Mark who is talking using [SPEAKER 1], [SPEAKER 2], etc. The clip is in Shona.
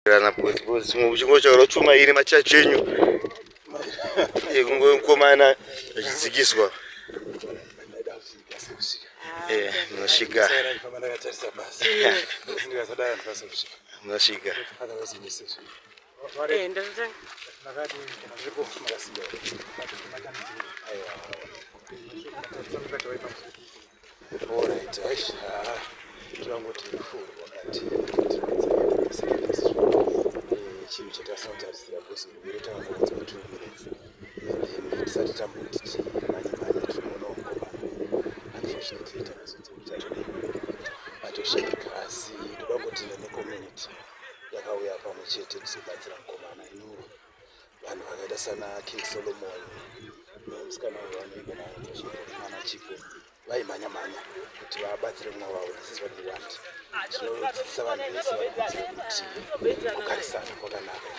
[SPEAKER 1] Kana bwezi muchingocha chuma iri machachenyu kungokomana zvidzikiswa munosvika munosvika
[SPEAKER 2] chinhu chatasautarisira bhosi mubereta vakanzi va 2 minutes tisati tamboti timanyimanya tinoonongoma unfortunately takazodzokuti atosvika asi toda kungoti necommunity yakauya pamwe chete kuzobatsira mukomana inuro vanhu vakaita sana king solomon nemusikana wavanoiga naana chipo vaimhanya-mhanya kuti vabatsire mumwe wavo. This is what we want. Zvinodzidzisa vanhu vese vanoziva kuti kugarisana kwakanaka.